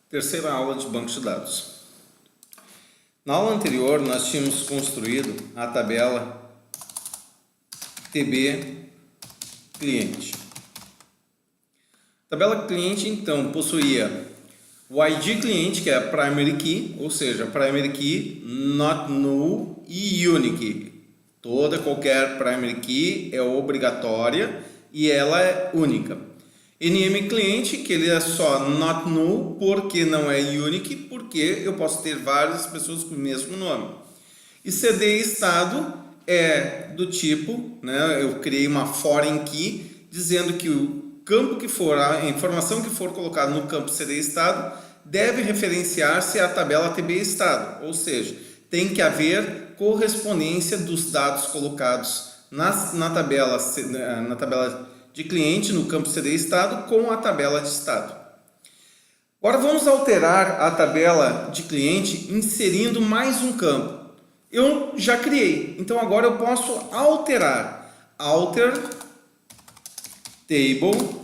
Terceira aula de banco de dados. Na aula anterior, nós tínhamos construído a tabela TB cliente. A tabela cliente, então, possuía o ID cliente, que é a primary key, ou seja, primary key, not null e unique. Qualquer primary key é obrigatória e ela é única. NM cliente, que ele é só not null, porque não é unique, porque eu posso ter várias pessoas com o mesmo nome. E CD estado é do tipo, eu criei uma foreign key, dizendo que o campo que for, a informação que for colocada no campo CD estado, deve referenciar-se à tabela TB estado, ou seja, tem que haver correspondência dos dados colocados na tabela de cliente, no campo CD estado, com a tabela de estado. Agora vamos alterar a tabela de cliente inserindo mais um campo. Eu já criei, então agora eu posso alterar. Alter table,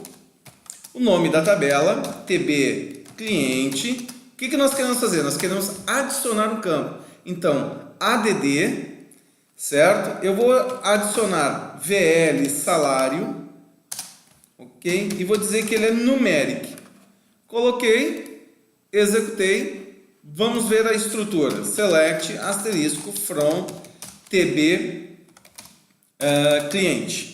o nome da tabela, TB cliente. O que nós queremos fazer? Nós queremos adicionar um campo. Então, add, certo? Eu vou adicionar VL salário. Ok? E vou dizer que ele é numeric. Coloquei, executei. Vamos ver a estrutura. Select asterisco from TB cliente.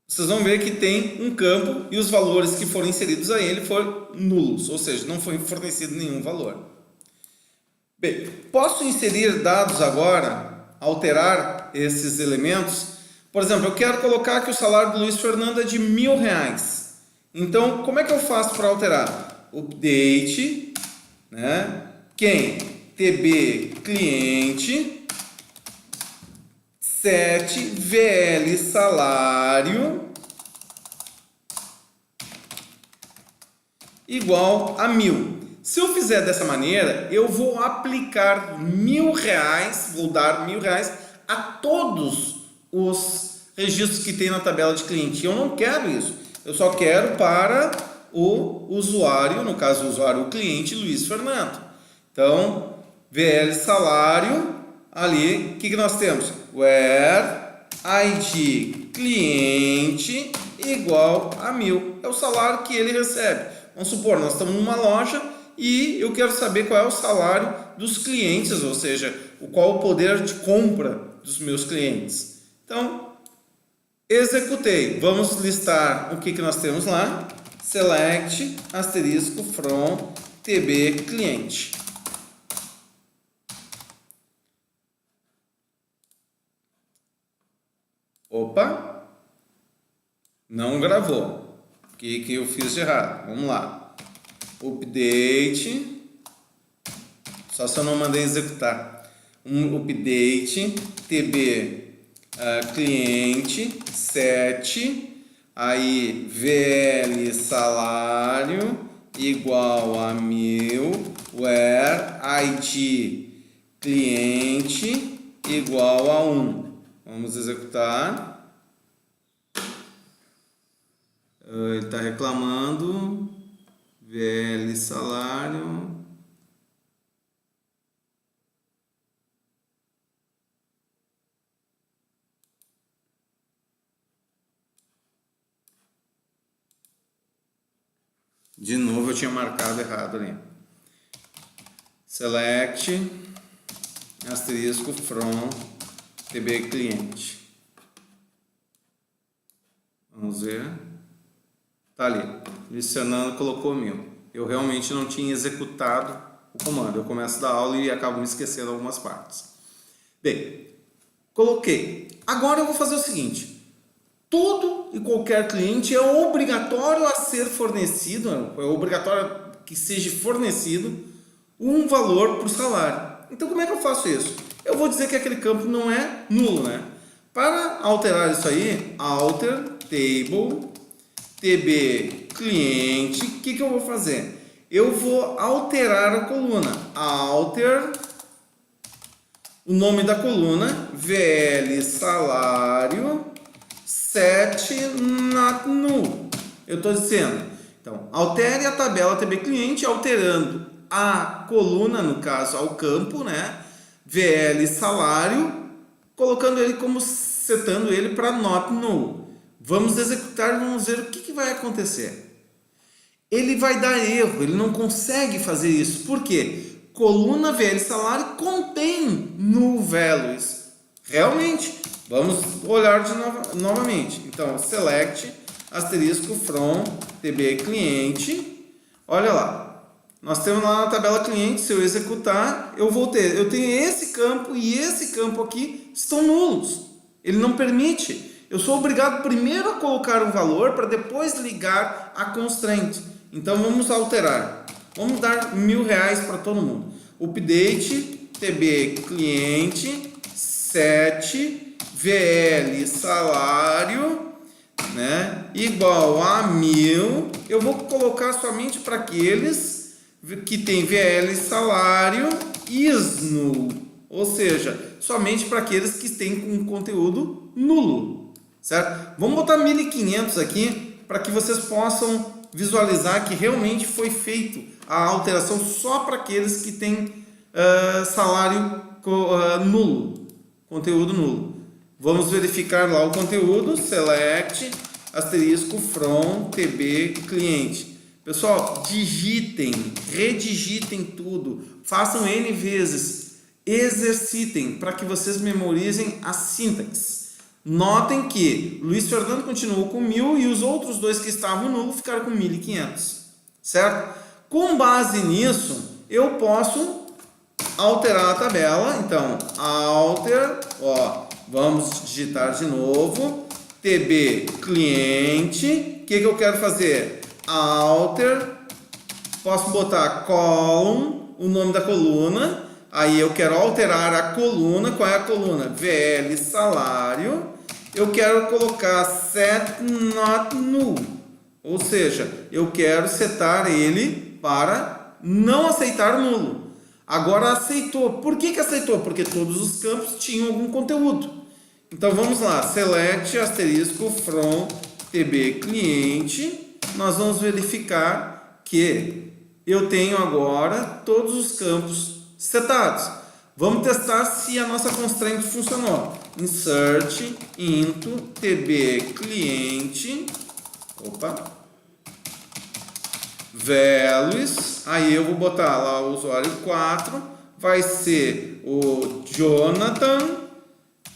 Vocês vão ver que tem um campo e os valores que foram inseridos a ele foram nulos, ou seja, não foi fornecido nenhum valor. Bem, posso inserir dados agora, alterar esses elementos. Por exemplo, eu quero colocar que o salário do Luiz Fernando é de R$1.000. Então, como é que eu faço para alterar? Update, quem? TB cliente, set VL salário igual a 1.000. Se eu fizer dessa maneira, eu vou aplicar R$1.000, vou dar R$1.000 a todos os registros que tem na tabela de cliente. Eu não quero isso. Eu só quero para o usuário, no caso o usuário, o cliente Luiz Fernando. Então, VL salário, ali, o que nós temos? Where ID cliente igual a 1.000. É o salário que ele recebe. Vamos supor, nós estamos numa loja e eu quero saber qual é o salário dos clientes, ou seja, qual o poder de compra dos meus clientes. Então, executei. Vamos listar o que nós temos lá. Select asterisco from TB cliente. Opa! Não gravou. O que eu fiz de errado? Vamos lá. Update. Só se eu não mandei executar. Update TB cliente set. Aí VL salário igual a 1.000. Where ID cliente igual a 1. Vamos executar. Ele está reclamando. VL salário. De novo eu tinha marcado errado ali. Select asterisco from TB cliente. Vamos ver. Tá ali. Luiz Fernando colocou 1.000. Eu realmente não tinha executado o comando. Eu começo da aula e acabo me esquecendo algumas partes. Bem, coloquei. Agora eu vou fazer o seguinte. Todo e qualquer cliente é obrigatório a ser fornecido, é obrigatório que seja fornecido um valor por salário. Então, como é que eu faço isso? Eu vou dizer que aquele campo não é nulo, Para alterar isso aí, alter table TB cliente, o que eu vou fazer? Eu vou alterar a coluna. Alter o nome da coluna, VL salário set not null. Eu estou dizendo Então, altere a tabela TB cliente alterando a coluna, no caso, ao campo, né? VL salário, colocando ele como setando ele para not null. Vamos executar, vamos ver o que vai acontecer. Ele vai dar erro, ele não consegue fazer isso. Por quê? Coluna VL salário contém null values. Realmente, vamos olhar novamente. Então, select asterisco from TB cliente. Olha lá, nós temos lá na tabela cliente, se eu executar, eu tenho esse campo e esse campo aqui estão nulos. Ele não permite. Eu sou obrigado primeiro a colocar um valor para depois ligar a constraint. Então vamos alterar. Vamos dar R$1.000 para todo mundo. Update TB cliente set VL salário, né, igual a 1.000. Eu vou colocar somente para aqueles que tem VL salário is null, ou seja, somente para aqueles que têm um conteúdo nulo, certo? Vamos botar 1.500 aqui para que vocês possam visualizar que realmente foi feito a alteração só para aqueles que têm salário nulo, conteúdo nulo. Vamos verificar lá o conteúdo, select asterisco from TB cliente. Pessoal, digitem, redigitem tudo, façam N vezes, exercitem para que vocês memorizem a sintaxe. Notem que Luiz Fernando continuou com 1.000 e os outros dois que estavam nulo ficaram com 1.500, certo? Com base nisso, eu posso alterar a tabela. Então, alter, vamos digitar de novo, TB cliente. O que eu quero fazer? Alter, posso botar column, o nome da coluna. Aí eu quero alterar a coluna. Qual é a coluna? VL salário. Eu quero colocar set not null, ou seja, eu quero setar ele para não aceitar nulo. Agora aceitou. Por que aceitou? Porque todos os campos tinham algum conteúdo. Então vamos lá, select asterisco from TB cliente. Nós vamos verificar que eu tenho agora todos os campos setados. Vamos testar se a nossa constraint funcionou. Insert into TB cliente. Values. Aí eu vou botar lá o usuário 4. Vai ser o Jonathan.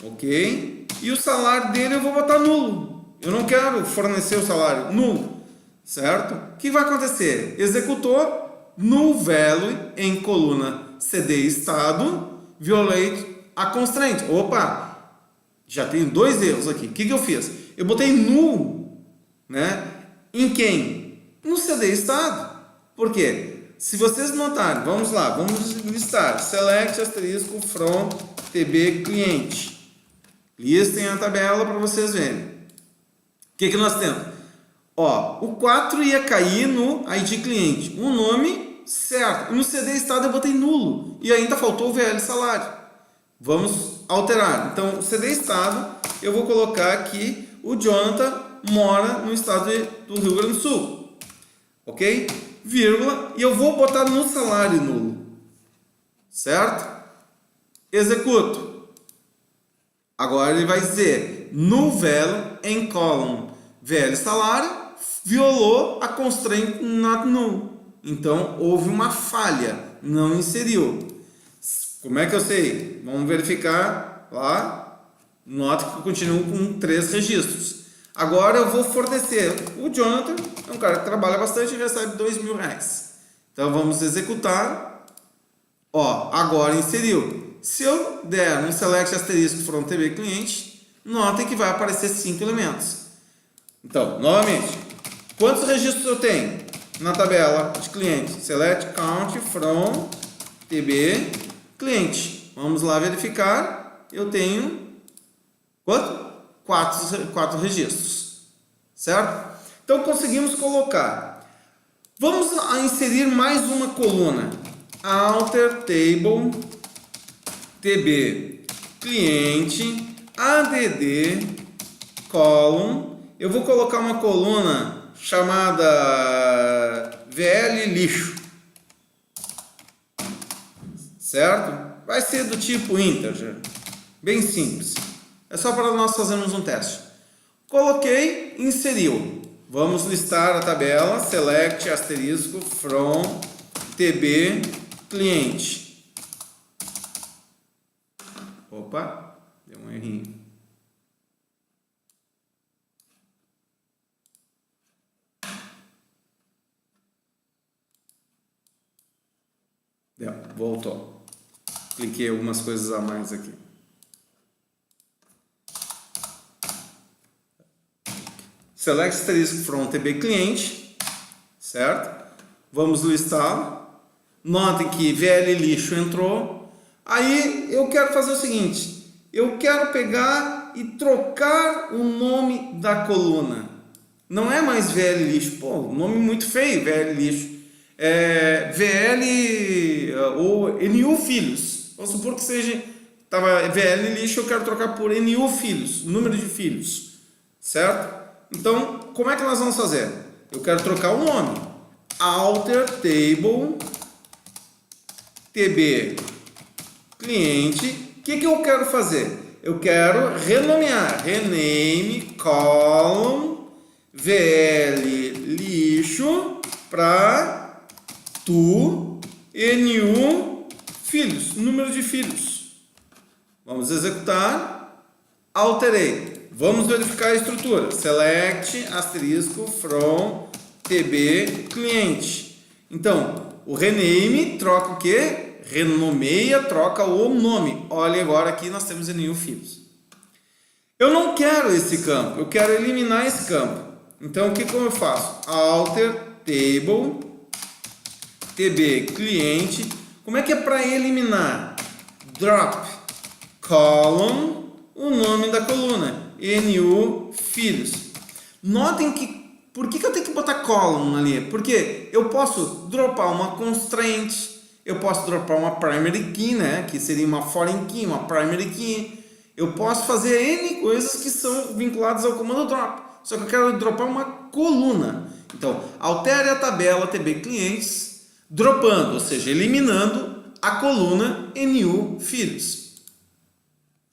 Ok? E o salário dele eu vou botar nulo. Eu não quero fornecer o salário nulo. Certo? O que vai acontecer? Executou null value em coluna CD estado, violate a constraint. Já tenho dois erros aqui. O que eu fiz? Eu botei null, né? Em quem? No CD estado. Por quê? Se vocês notarem, vamos lá, vamos listar. Select asterisco from TB cliente. Listem a tabela para vocês verem. O que nós temos? O 4 ia cair no ID cliente. O nome certo. No CD estado eu botei nulo. E ainda faltou o VL salário. Vamos alterar. Então, o CD estado, eu vou colocar aqui o Jonathan mora no estado do Rio Grande do Sul. Ok? Vírgula. E eu vou botar no salário nulo. Certo? Executo. Agora ele vai dizer null value em column VL salário violou a constraint not null. Então, houve uma falha. Não inseriu. Como é que eu sei? Vamos verificar lá. Nota que eu continuo com 3 registros. Agora eu vou fornecer. O Jonathan é um cara que trabalha bastante e recebe R$2.000. Então vamos executar. Agora inseriu. Se eu der um select asterisco from TB cliente, notem que vai aparecer 5 elementos. Então, novamente, quantos registros eu tenho na tabela de cliente? Select count from TB cliente. Vamos lá verificar. Eu tenho quanto? 4 registros. Certo? Então conseguimos colocar. Vamos inserir mais uma coluna. Alter table TB cliente add column. Eu vou colocar uma coluna chamada VL lixo, certo? Vai ser do tipo integer, bem simples. É só para nós fazermos um teste. Coloquei, inseriu. Vamos listar a tabela, select asterisco from tb cliente. Opa, deu um errinho. Deu, voltou. Cliquei algumas coisas a mais aqui. Select asterisco from tb cliente, certo? Vamos listar. Notem que VL lixo entrou. Aí eu quero fazer o seguinte, eu quero pegar e trocar o nome da coluna. Não é mais VL lixo, pô, nome muito feio, VL lixo. É VL ou NU filhos. Vamos supor que seja tava VL lixo, eu quero trocar por NU filhos, número de filhos, certo? Então, como é que nós vamos fazer? Eu quero trocar o nome. Alter table tb cliente. O que eu quero fazer? Eu quero renomear. Rename column VL lixo para tu NU filhos, número de filhos. Vamos executar. Alterei. Vamos verificar a estrutura. Select asterisco from tb cliente. Então, o rename troca o quê? Renomeia, troca o nome. Olha agora aqui nós temos NU filhos. Eu não quero esse campo, eu quero eliminar esse campo. Então, o que eu faço? Alter table tb cliente. Como é que é para eliminar? Drop column, o nome da coluna. NU filhos. Notem que por que eu tenho que botar column ali? Porque eu posso dropar uma constraint, eu posso dropar uma primary key, né? Que seria uma foreign key, uma primary key. Eu posso fazer N coisas que são vinculadas ao comando drop. Só que eu quero dropar uma coluna. Então, altere a tabela tb clientes, dropando, ou seja, eliminando a coluna NU filhos.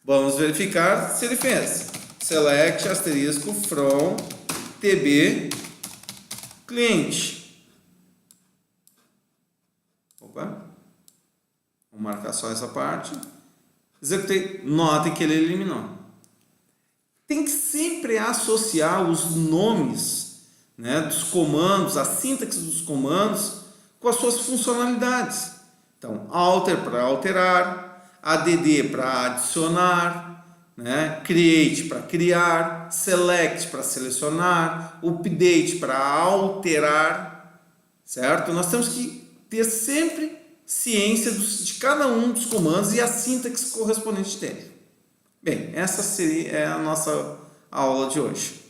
Vamos verificar se ele fez. Select asterisco from tb cliente. Opa. Vou marcar só essa parte. Executei. Notem que ele eliminou. Tem que sempre associar os nomes, né, dos comandos, a sintaxe dos comandos com as suas funcionalidades. Então, alter para alterar, add para adicionar, né? Create para criar, select para selecionar, update para alterar, certo? Nós temos que ter sempre ciência de cada um dos comandos e a sintaxe correspondente dele. Bem, essa seria a nossa aula de hoje.